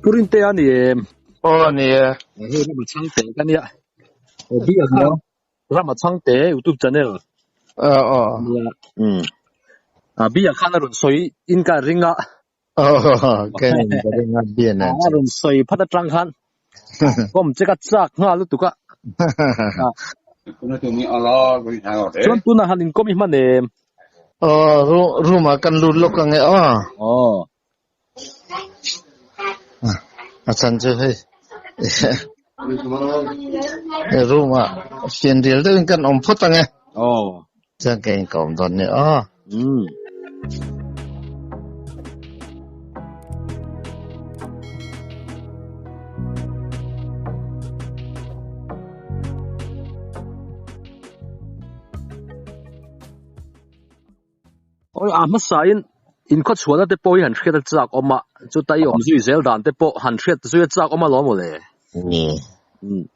purin te ani ni he ram chang te kan ya bi ya ram chang te YouTube channel bi ya khana run soi in ka ringa cái này cái ngắt biển này run soi phata trang khan kom che ka chak nga lu tu ka chon tu na hanin komi mane rumah kan luluk kan asan je he rumah phiền điều đó kan om phut tang chẳng cái công đoạn này ôi mà sai in có chuột đó bôi hành khét chạc oma chú tay om duy zel dan te po hành khét duy chạc oma lo mo le nè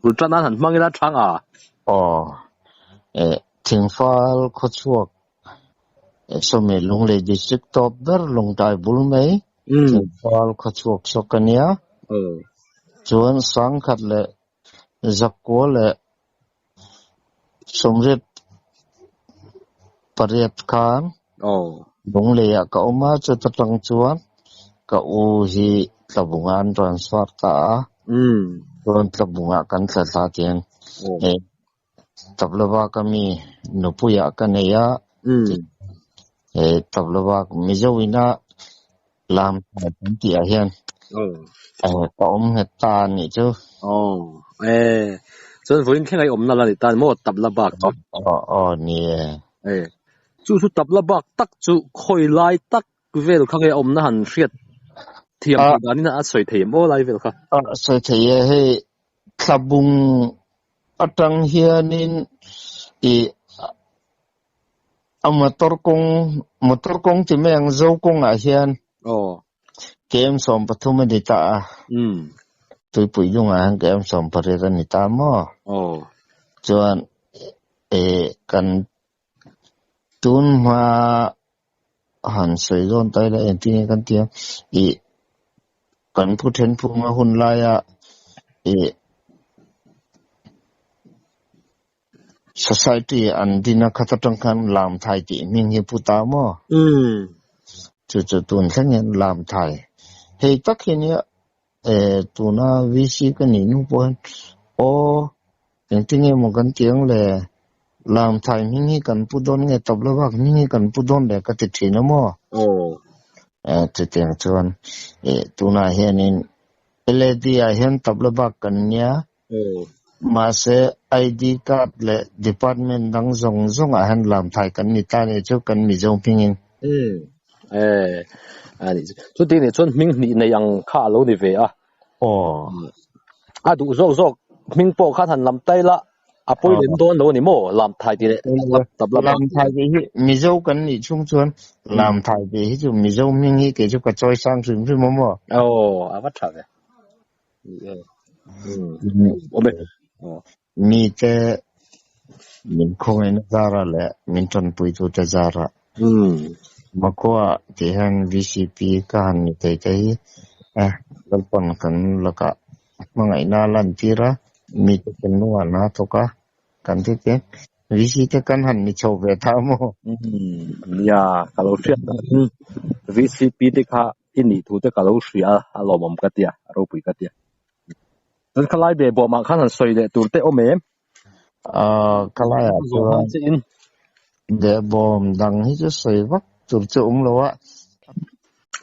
bul tan han mang ila thang thing file có chuột so me lung le district top ber lung tai bul mai thing file có chuột so kania chuan sang khat le zakko le somret pariat khan lung le ya ka oma chu tatang chuan ka u hi tlabungan transfer ta chuan tlabunga kan thla tian tablawa kami nupuya kaneya tablawa mizowina lam ti a hian ka heta ni chu chuan voin khengai omna la ni tan mo tablawa ni chu tablawa tak chu khoi lai tak vel khangai omna han hriat thiam danin a soi thei mo lai vel kha soi thei he thlabung atang hianin motor kong ti meng zo kong a hian kem som pathum ni ta tui pui yung a kem som parera ni ta mo chuan kan tun ma han soi zon tai la en ti kan tiang kan pu then pu ma hun la ya society andina khatatang kan lam thai ti ming hi puta mo chu tun thangen lam thai hei takhin ya tuna vc kan ni nu pon ting mo kan tiang le lam thai ming hi kan pudon nge tablawak ming hi kan pudon le ka ti thina mo chu tiang chuan tuna hianin led a hian tablawak kan nia mase ID card le department dang zong a han lam thai kan ni ta ne chu kan mi zong pingin ani chu ti ne chon ming ni nei ang kha lo ni ve a du zo ming po kha than lam tai la a poi len don lo ni mo lam thai ti le lam thai hi mi zo kan ni chung chuan lam thai hi chu mi zo ming hi ke chu ka choi sang chung chu mo a wat tha ve mi te min khoi na zara le min ton pui tu te zara makwa te han VCP kan ni te lalpon kan laka mangai na lan tira mi te kan nuwa na to ka kan te VCP te kan han ni chau ve tha mo ya kalau sia VCP te kha ini thu te kalau sia alo mom ka tia ro pui ka tia dan kalai be bo ma khan soi le tur te ome kalai de bom dang hi chu soi vak tur chu lo wa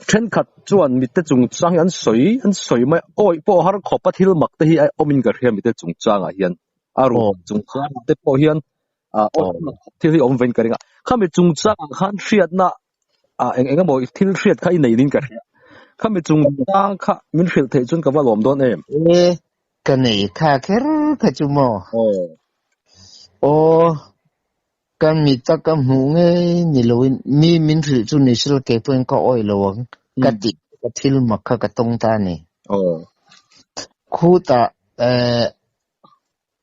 then khat chuan mi te chung chang an soi mai oi po har khopa thil mak te hi omin ka hriam mi te chung chang a hian aro chung chang te po hian thil hi om ven ka ringa khami chung chang khan hriat na enga mo thil hriat khai nei din ka khami chung chang kha min hril thei chun ka walom don cái này khá khéo khá chú mò cái mi ta cái mũ nghe ni lối mi min thử chú ni sưu cái phần có oi lối cái tị cái thil mặc cái tông ta này khu ta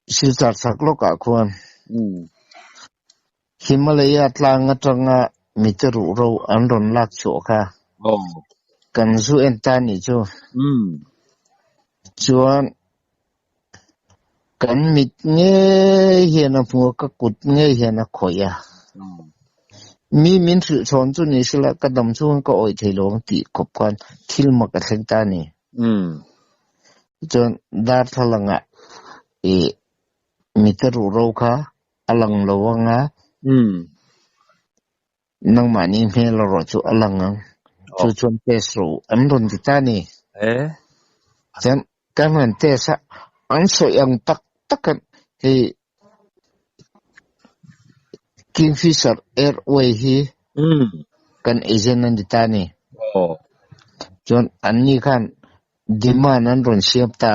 sưu tập sắc lốc cả khuôn Himalaya tlang atanga mi te ru ro an ron lak chu kha kan zu en ta ni chu ชวนกันมิดเงี้ยเห็นพวกก็กุดเงี้ยเห็นขอยะมีมินสุชนจุนี่สิละกระดมชวนก็อ่อยเทลงตีขบกันทิลมักเซนตานี่จนดาร์ทลังอ่ะมิตรรูโรค่ะอลังโลวังอ่ะนังมานี่เมลรอจูอลังอ่ะจูชวนเตสรูอันรุนติตานี่จนกันมันเตสะอันสวยยังตักกันKingfisher Airway hi kan agent nan ditani John anni kan demand nan ron siap ta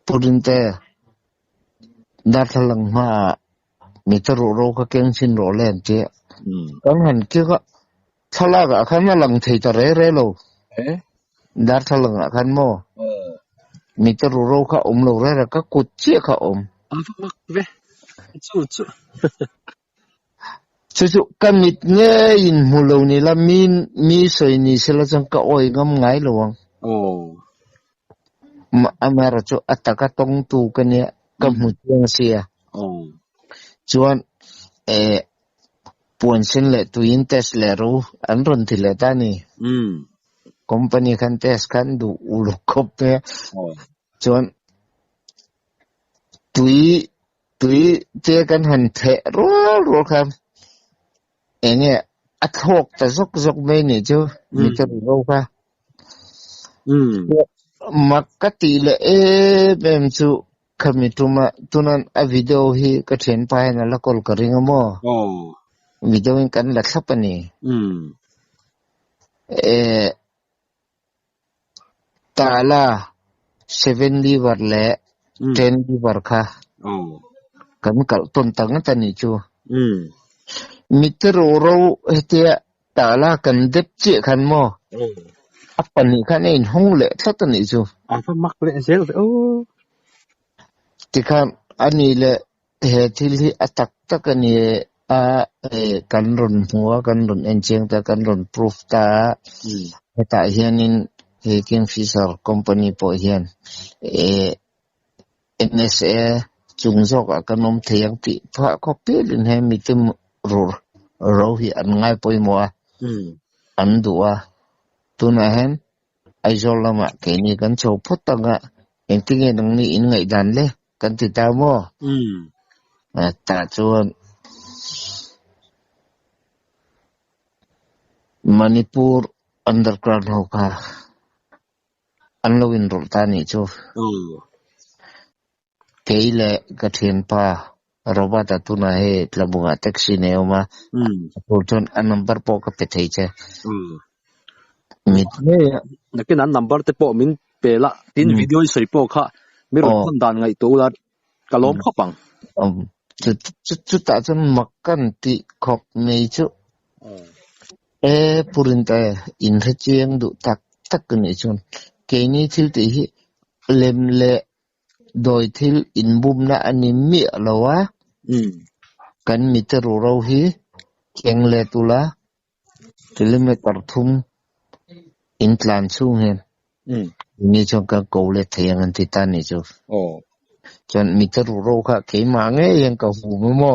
purinte darthalang ma mitaro ro ka keng sin ro len che kan han ke ka thala ga kan ma lang thei ta re lo darthalang kan mo mitaro ro ka lo re ka kut che ka mak ve Cucu kamit ngayin mulaw nila mi soy ni sila sang kaoy ngam ngay lawang. Amara cho ataka tong tu kanya kamutiyang siya. Chuan puansin le tuin test lero anron tila tani. Company kan test kan du ulokop niya. Chuan tuiเจอกันหันเทะรัวครับเนี่ยอัดหกแต่ซกไม่เนี่ยจูมีจะรู้ค่ะมักกะตีเลยเป็นจูขมิตุมาตุนันวิดีโอที่กระเทียนไปนั่นละกอลกระริงมั้งวิดีโอกันหลักสับนี่ตาละ7 liver และ10 liver ค่ะkan kal tontang tani chu mitro ro hetia tala kan dep che khan mo apani khan in hong le thatani chu fa mak le sel tikhan ani le he thil hi atak takani kan ron huwa kan ron encheng ta kan ron proof ta heta hianin he Kingfisher company po hian NSA chung zok ka nom thiang ti pha ko pelin he mi tum ro hi an ngai poi mo an duwa tuna hen aizol lama ke ni kan cho photanga enting nang ni in ngai dan le kan ti ta mo ta chuan Manipur underground hoka anlowin rol ta ni chu keile kathian pa robata tuna he tlabunga taxi neoma purton an number po ka pethei che mit ne nakin an number te po min pela tin video soi po kha miro kon dan ngai to la kalom khopang chu ta chun makkan ti khop nei chu purinta in recheng du tak ni chun keini thil ti hi lem le doi thil in bum na ani mi lawa kan mitero ro hi keng le tula kilometer thum in tlan chung hen ni chong ka ko le theng an ti ta ni chu chan mitero ro kha ke ma nge yang ka hu mo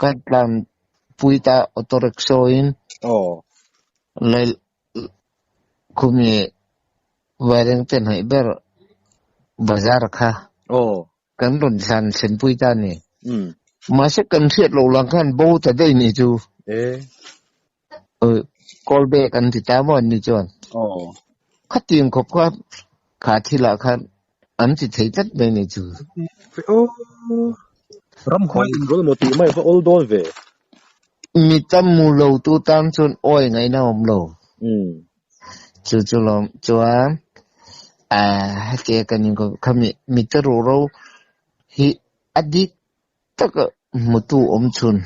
kan tlan puita auto rickshaw in le khumi wareng ten hai ber bazar kha kan ron san sen puita ni ma se kan thiet lo lang kan bo ta dei ni chu call back kan ti ta mon ni chon khating khop kha kha thila khan an ti thei tat be ni chu ram khoi ro mo ti mai ko ol dol ve mi tam mu lo tu tam chon oi ngai na om lo chu lom chuan ke kan ko khami mitero ro hi adik tak mutu om chun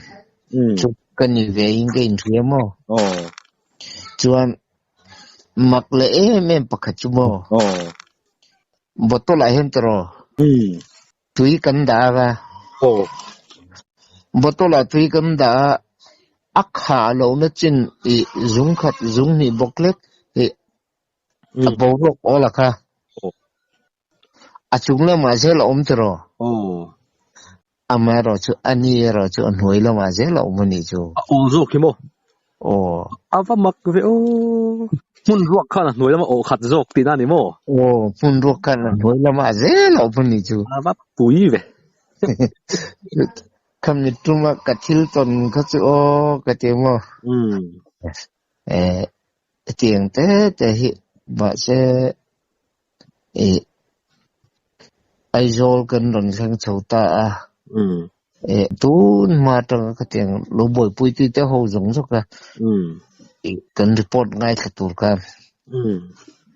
chu kan ni ve in ge in thia mo chuan mak le mem pakhat chu mo botol a hen tro tui kan da ga botol a tui kan da akha lo na chin i zung khat zung ni boklet bầu rục ô là kha chúng là mà dễ là thế rồi mà rồi chứ anh ấy rồi chứ anh huế là mà dễ là mình đi chứ rục kì mô và mặc về phun ruột khăn là nuôi là mà khát rục tí na đi mô phun ruột khăn là nuôi là mà dễ là mình đi chứ và bùi về kami cuma kecil ton kecil kecil mo tiếng thế thì bà sẽ ai rồi cần lần sang châu ta tu mà trong cái tiếng lỗ bồi bùi tí tế hồ giống rồi cả cần report ngay cái tour kan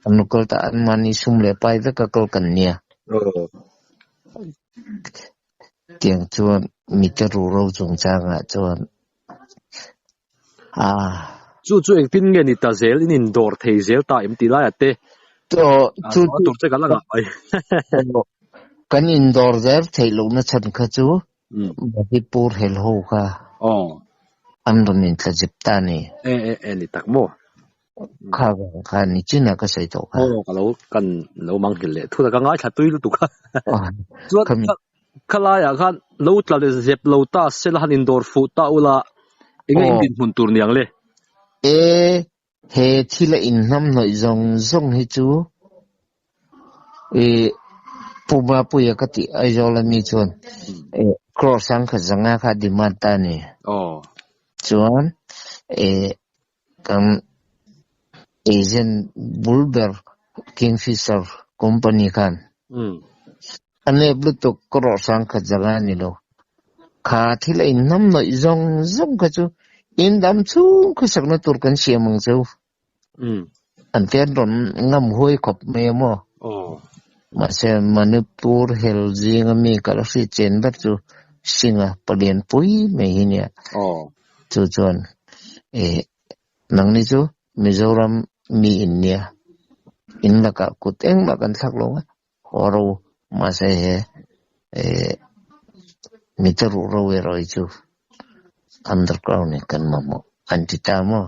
anh nói ta anh mani sum le pai tất cả câu cần nia tiếng chuan mi te ru ro chung chang a chuan chu eng tin nge ni ta zel in indoor thei zel ta em ti la ate to chu che ka la ga ai kan indoor zel thei lo na chan kha chu bi pur hel ho kha an ron in tla jip ta ni ni tak mo kha ni china ka sai to kha ka lo kan lo mang hil le thu da ka ngai tha tui lu tu kha chu khala ya khan lo tla le zep lo ta sel han indoor fu ta ula inga in din hun tur niang le he thila in nam noi zong zong hi chu puma puya kati aizola mi chuan cross sang kha zanga kha demand ta ni chuan kam Asian Bulber Kingfisher company khan ane bluetooth cross sang kha zanga ni lo kha thila in nam noi zong zong kha chu in dam chu khu sakna tur kan siamang chu an ten ron ngam hoi khop me mo mà se Manipur Helsingi mi kala si chen bat chu singa palian pui me hinia chu chuan nang ni chu Mizoram mi innia in laka kuteng ma kan thak lo horo ma se he mi te ru ro we roi chu underground ni kan mamo antita mo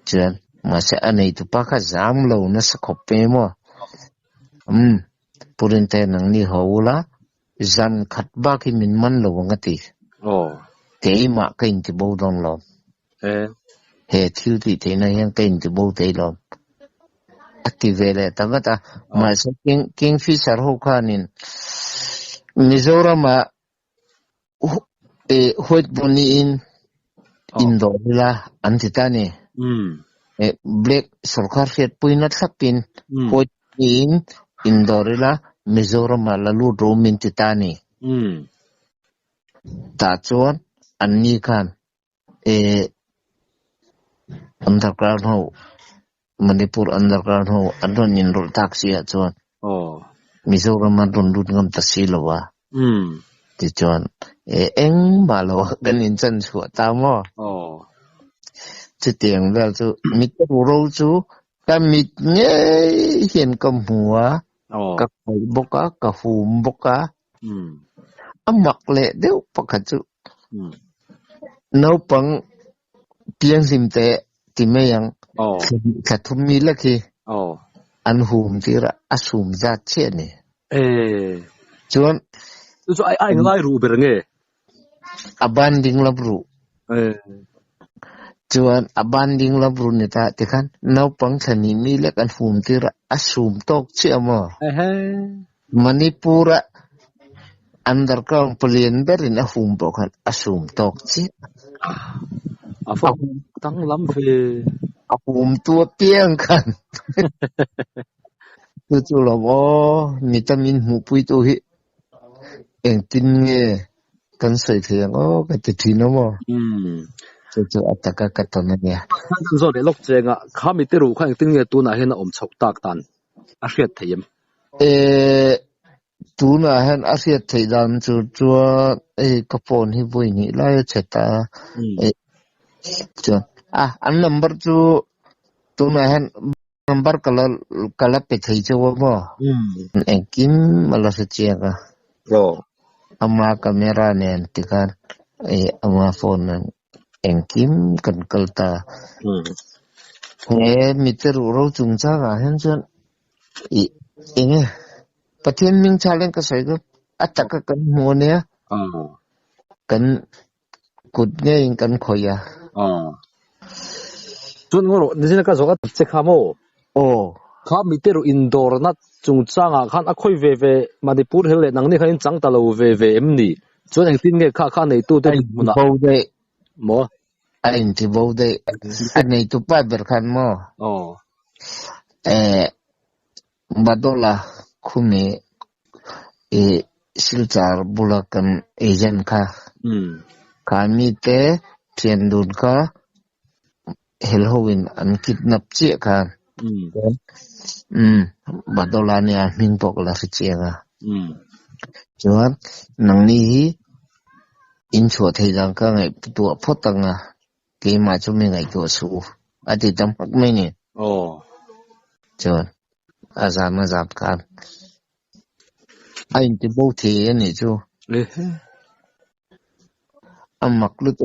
chuan ma se anei tu pa kha zam lo na sa khope mo purin te nang ni houla zan khat ba ki min man lo ngati te ma kain ti bo dong lo he thil ti te na yang kain ti bo te lo activate ta gata ma se kingfisher ho khanin Mizoram hot boni in indorila antitani black sarkar fet puina thapin hot in indorila Mizoram lalu romin titani ta chuan anni khan underground ho Manipur underground ho adon in rol taxi a chuan Mizoram adon lut ngam ta silowa ti chuan eng malo ganin chan chu ta mo chu tiang vel chu mit ro chu ka mit nge hian kam huwa ka khoi boka ka hum boka amak le deuh pakhat chu no pang piang sim te ti me yang khathum mi la khi an hum tira asum za che ni chuan chu ai ngai ru ber nge abanding labru chuan abanding labru ni ta ti khan no pang thani mi la kan hum tira asum tok che mo Manipura underground palian berin a hum bo khan asum tok che fa tang lam fe hum tua piang khan chu lo bo vitamin mu pui tu hi eng tin nge kan sai thiang ka ti thino mo chu ataka ka to na ya zo de lok chenga khami te ru khang tin nge tu na hen om chok tak tan a hriat theim tu na hen a hriat thei dan chu kapon hi voi ni la cheta chu an number chu tu na hen number kala pe thei chu mo en kim mala se chenga ama camera nen tikan ama phone en kim kan kalta nghe mi te ru ro chung cha ga hen chen inge pathian ming chalen ka sai go ataka kan mo ne kan kut nge in kan khoya chun ngoro nisina ka zoga che khamo kha mi te ru indoor na chung changa khan a khoi ve ve manipur hele nang ni khan chang ta lo ve ve em ni chun ang tin nge kha nei tu te muna mo anh thì bố đây anh này tụi ba bật khăn mò bắt đầu là khume silchar bulakan agent kami te trendun ka Halloween an kidnap che kan bắt đầu là nia min bok la che nga chuan nang ni hi in chua thei jang ka ngai tua photanga ke ma chu me ngai to su ati tam pak me ni chuan azam kan anh thì bố thế này chứ mặc lúc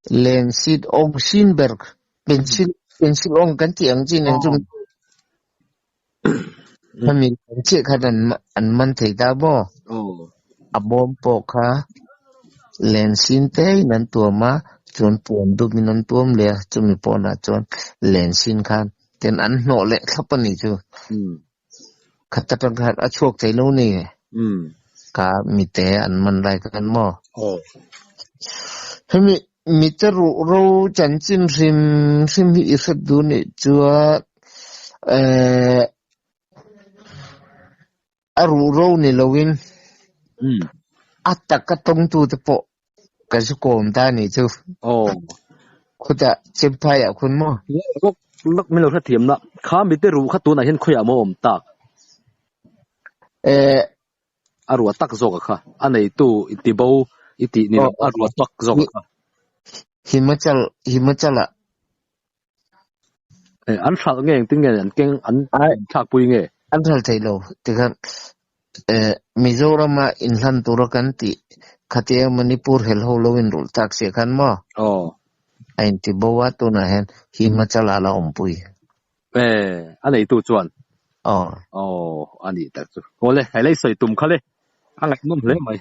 lên sheet ông Schindberg pencil ông cái tiếng gì này chung mình chỉ khả năng mình thấy ta bo abom po kha lên sheet thế nên tua mà chọn puan du mình tuom le chọn mi po na chọn lên sheet khan tên ăn nọ lệ khắp anh ấy chứ khát ta đang khát chuộc thấy lâu nè cả mi té ăn mình lại cái mò thế mi té ru chân chín sim hi ít du nè chúa ru nè lawin atak cái tông tu te po cái số cồn ta nè chứ cô ta chim phai àคุณmò lắc mình lâu thiểm đó khá mi te ru khát tu này hiện khơi amo tak arua tak zoga kha anei tu itibo iti ni arua tak zoga kha Himachal an thal nge tin nge an keng an thak pui nge an thal thailo tikhan Mizoram ma inhan turakan ti khatia Manipur hel ho lowin rul tak se khan mo ain ti bowa tu na hen Himachal ala ompui anei tu chuan ani tak chu ole hai lai soi tum khale angai mum hle mai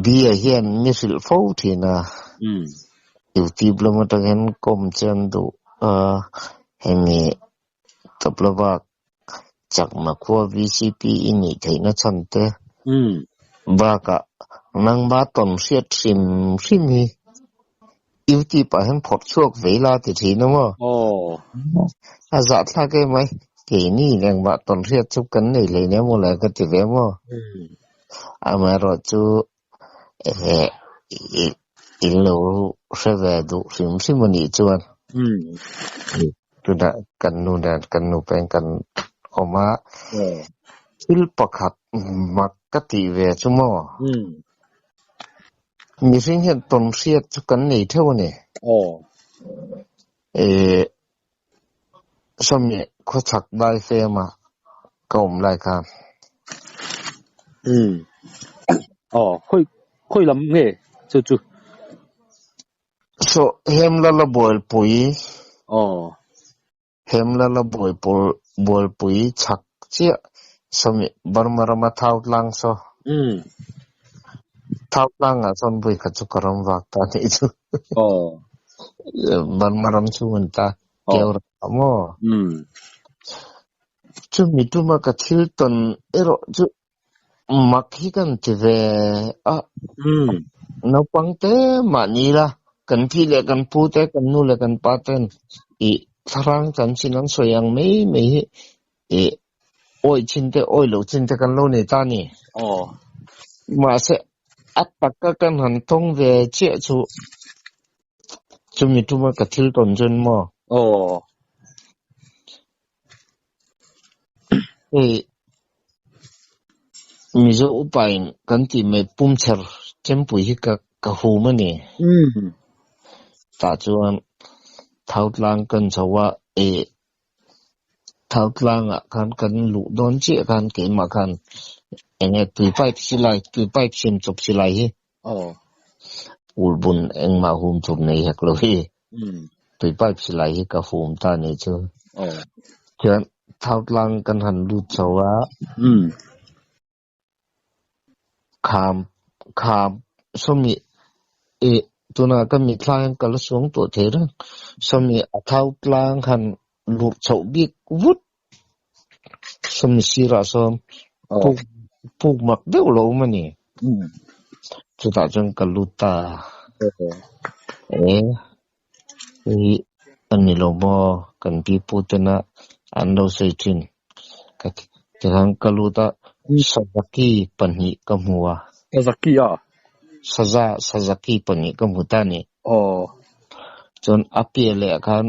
bia hian misil fo thina YouTube lama tangen kom chan du hemi taplaba chakma khwa VCP ini thaina chante ba ka nang ba tom siat sim hi YouTube pa hen phot chuak veila ti thina mo azat tha ke mai ke ni leng ba tom siat chup kan nei le ne mo la ka ti ve mo amaro chu ilo sevadu simoni chuan tu da kan nu pen kan oma il pakhat makati ve chumo mi sing hen ton siat chu kan nei theu ne somye kho chak dai fe ma kom lai kan khoi lam nge chu so hemla boil pui hemla boil pui chak chia somi barmarama thau lang so thau lang a son bui khachu karam wak ta ni chu barmaram chu ta keur amo chu mituma ka thil ton ero chu makhi kan ti ve no pangte manila kan phi le kan pu te kan nu le kan pa ten tharang chan chinan soyang mei oi chin te oi lo chin te kan lo ne ta ni ma se ataka kan han thong ve che chu mi tu ma ka thil ton jon mo mi zo upain kan ti me pum cher chempui hi ka hu ma ni ta chuan thautlang kan chawa thautlang a kan lu don che kan ke ma kan enge tui pipe silai sim chop silai hi ulbun eng ma hum thum nei hek lo hi tui pipe silai hi ka hum ta ni chu chuan thautlang kan han lu chawa kham somi tuna kan mi thlang kal sung to thera somi thautlang han lu chau bik vut somi sira som puk mak deuh lo mani chu ta chung kaluta ani lo mo kan pi putena an lo sei thin ka thang kaluta Sazaki pani kamua Sazaki pani kamutani chon apiele kan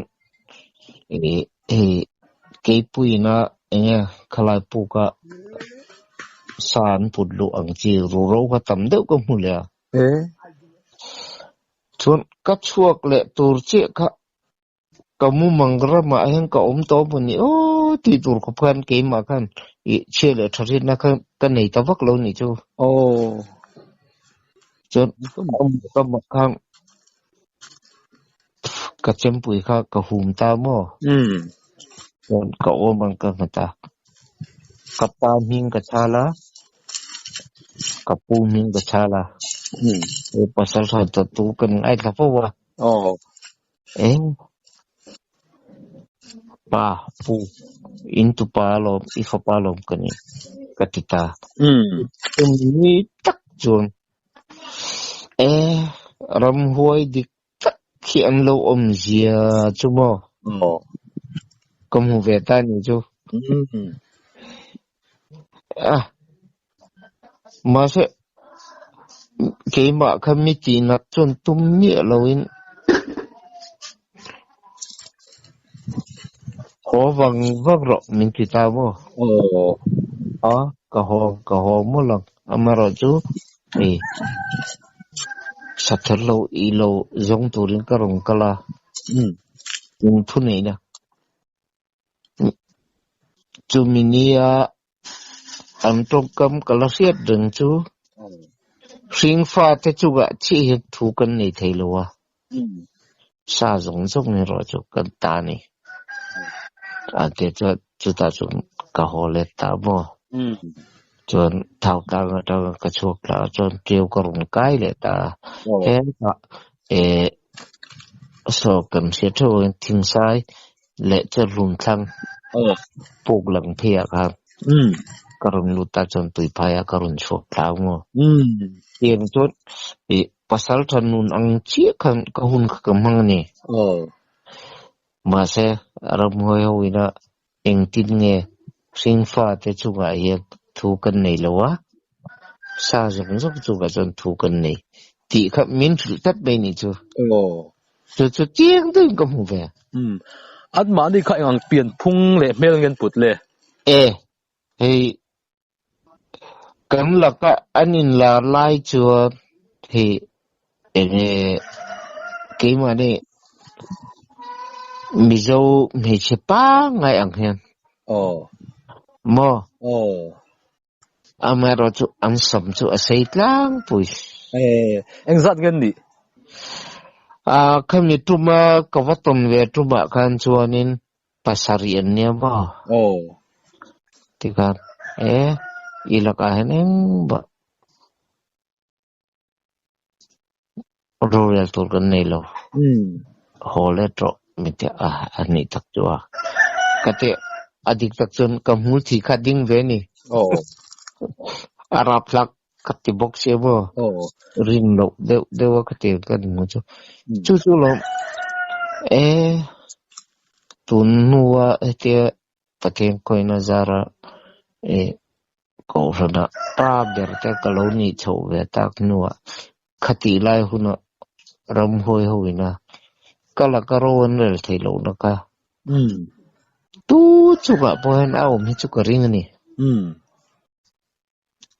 ke puina enge khalai puka san pudlu angchi ro ka tam deuh ka mulya chon ka chuak le tur che kha kamu mangra ma hen ka to buni ti tur ko phan ke ma kan che le thari na kan nei ta vak lo ni chu chon ka ma kan ka chempui kha ka hum ta mo chon ka man ka mata ka pa ming ka chala ka pu ming ka chala pasal sa tu kan ai ka po wa pa pu into palom ifa palom kani katita ni tak chun ram huai dik tak khi an lo zia chumo kom hu ve ta ni chu ma se ke ma committee na chun tum ni loin ho vang ro min ti ta mo ka ho mo lang amaro chu sathalo ilo zong turin karong kala thu nei na chu minia an tong kam kala siat deng chu ring fa te chu ga chi thu kan nei thailo wa sa zong zong ni ro chu kan ta ni te chu ta chu ka ho le ta mo chon thao ta ka chuak la chon kêu karong kai le ta ka so kan se tho thing sai le che rum thang puk lang phia ka karong lu ta chon tui phaya karun chuak la mo yen chon pasal than nun ang chi kan ka hun ka mang ni ma se ram hoi hoina eng tin nge sing fa te chu ga ye thu kan nei lowa sa zong zong chu ga chon thu kan nei ti kha min thul tat be ni chu chu tieng ding ka mu ve at ma ni kha ang pian phung le mel ngen put le hei kan la ka anin la lai chu he ke ma ne mi zo me che pa ngai ang hen mo amaro chu ang som chu asai tlang pui eng zat ngen ni kami tuma kawaton ve tuma kan chuanin pasarian nia ba tikan ilaka heneng ba rural tur kan nei lo hole tro mite ani tak chua kate adik tak chun kamul thi kha ding ve ni arap lak kati box ye bo rin lo de wa kate kan mu chu lo tunua te pateng koina zara ko rana ta ber te kaloni chho ve tak nuwa khati lai huna ram hoi hoina kala karon rel thailo na ka tu chu ba poen au mi chu ka ring ni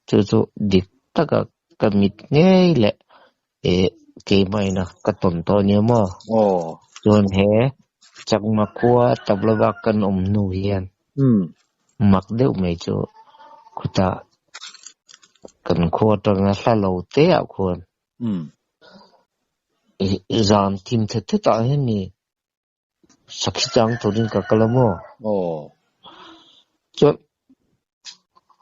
chu dik taka kamit ngei le ke mai na ka ton to ni mo chon he chak ma khua tabla kan nu hian mak deuh mai chu khuta kan khua tanga hla lo te a khon Zan tim thế thế ta hen ni sakhi chang turin ka kalamo cho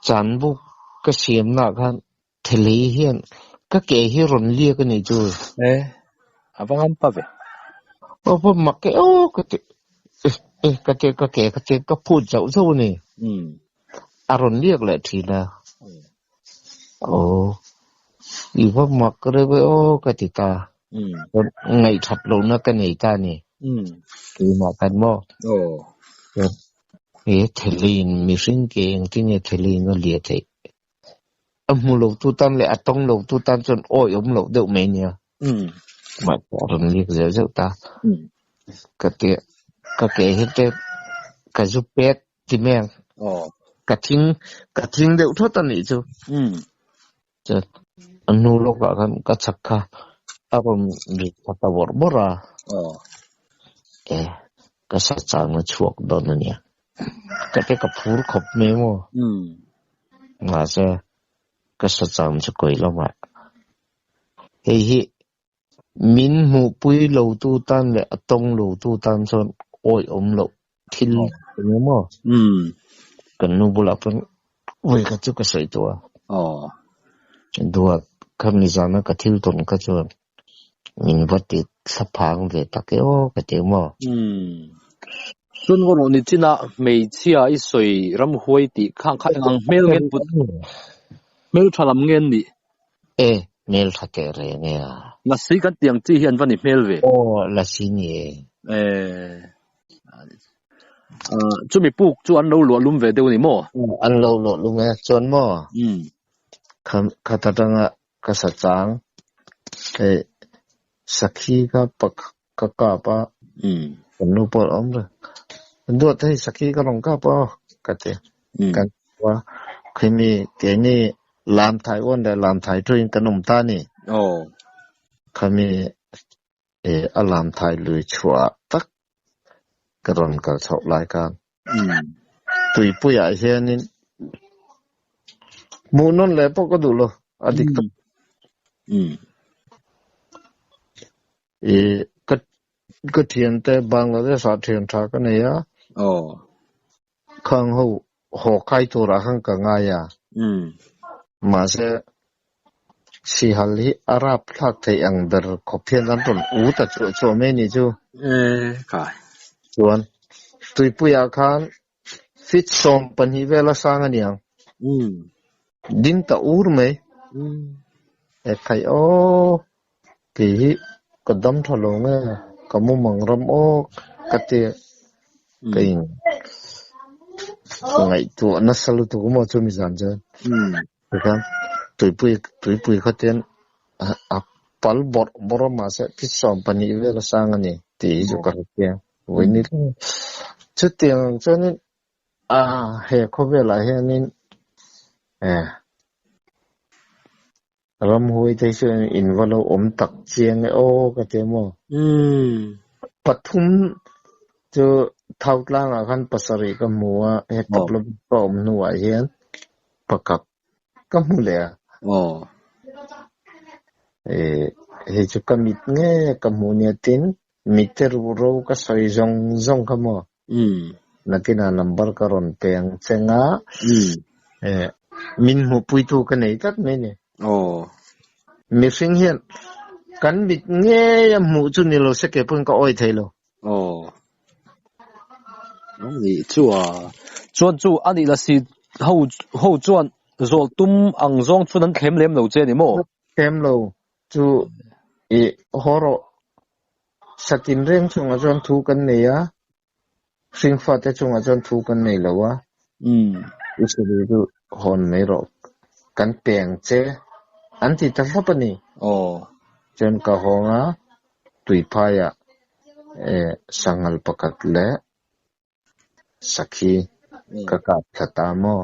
chan bu ka siam na khan theli hian ka ke hi ron lia ka ni chu avangam pa ve pa mak ke ka te ka phu chau zo ni aron liek le thina i va mak re ve ka ti ta ngày thật luôn nó cái này ta nè thì mà cần mò cái thề mi sinh kiện cái này thề nó liệt thế mu lầu tu tan lại tông lầu tu tan chọn ôi lầu đậu mày nhỉ mà còn liệt dễ dễ ta cái hết cái giúp pet thì men cái thinh đậu thoát tan này chứ nu lầu cái chắc cả aron di kata borbora kasachang na chuak don nia kate ka phur khop memo nga se kasachang chukoi lama hi min mu pui lo tu tan le atong lo tu tan son oi lo thil memo kan nu bula pun oi ka chu ka sai to dua kami zana ka thil ton ka chon mình vật thì sắp hàng về tất cái cái tiếng mà xuân có nỗi chỉ là mấy chia ít sợi ram huay thì khang khang ngang mail nghe bút mail thà làm nghe đi mail thà cái này nghe là sĩ cái tiếng chỉ hiện văn mail về là xin nhỉ chú mình book chú ăn lâu luôn về đâu nè mò ăn lâu luôn nghe chọn mò khăm ta đang cái sát trang cái sakhi ka pak ka pa nu por om re ndo te sakhi ka rong ka pa ka te kan wa khimi te ni lam thai on da lam thai trin kanom ta ni khami alam thai lui chua tak ka ron ka chau lai kan tui pu ya hianin mu non le po ko du lo adik cái thiền tế Bangladesh thiền thà cái này á khang họ khai tu ra khang cả ngay à mà sẽ si hali Arab thắc thấy anh dar kopian anh tuần ta chỗ mấy ni chú cái chuan tui puya khan fit som pani vela sang anh yang din ta mấy khai kỳ cái đâm thò lông á có một mảng râm cái tiệt cái ngày tuổi nó sao tụi cũng mau cho mình dàn chân được không tụi bụi cái tiền pal bor mà sẽ thích sòng pani về là sang anh ấy thì cho cái tiền với nít chút tiền cho nên hè có về lại hè nên ram hui thế chứ involve tắc chiang cái thế mà pathum cho thâu lang à khăn pasari cái mua hết tập lập tôm nuôi hiền pakak cái mua lẹ hết cho cái mít nghe cái mua nhà tin mít rau cái sợi rong cái mua nanti na number cái ron peng cenga min mu pui tu cái này tất mấy nè mi sinh hiện cắn bị nghe mũ chút nhiều lo sẽ kẹp hơn có oi thấy lo你做安尼那是好转做东昂装出能欠连路这你么欠路就horo satin rem chung a jon thu kan nei a sing fa te chung a jon thu kan nei lo a isuri du hon mai ro kan peng che anti ta hapani chen ka honga tui phaya sangal pakat le sakhi kaka thata mo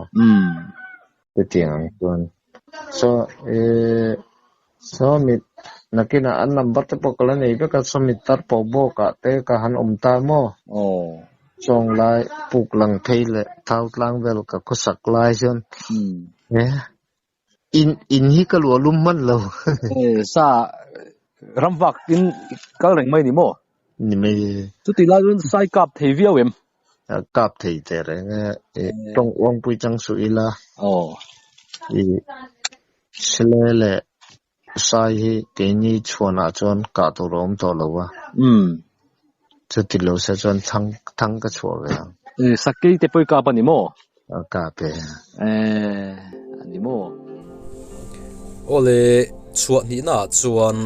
te tiang tuan so mit nakina an number te pokala nei be ka submit tar po bo ka te ka han ta mo chong lai puk lang thei le thau tlang vel ka khosak lai chen in hi ka lo lum man lo sa ramwak in kal reng mai ni mo ni me chu ti la run sai kap thei viawem kap thei te re nga tong ong pui chang su ila i slele sai hi ke ni chona chon ka to rom to lo wa chu ti lo sa chon thang ka chwa ve sakei te poi ka pa ni mo ka pe ni mo ole chuat ni na chuan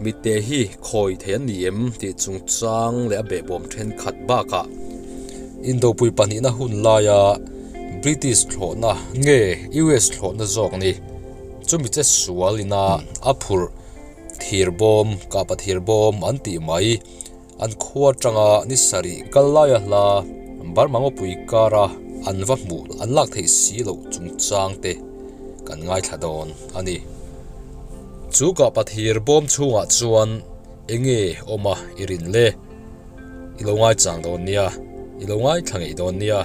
mi te hi khoi thean niem ti chung chang le a be bom then khat ba ka indo pui pani na hun la ya British thlona nge US thlona zok ni chumi che sualina aphur thir bom ka pa thir bom an ti mai an khuwa tanga ni sari kalaya la bar mango pui kara an va mu an lak thei si lo chung chang te kan ngai thadon ani chu ka pa thir bom chunga chuan enge oma irin le ilongai chang don nia ilongai thangei don nia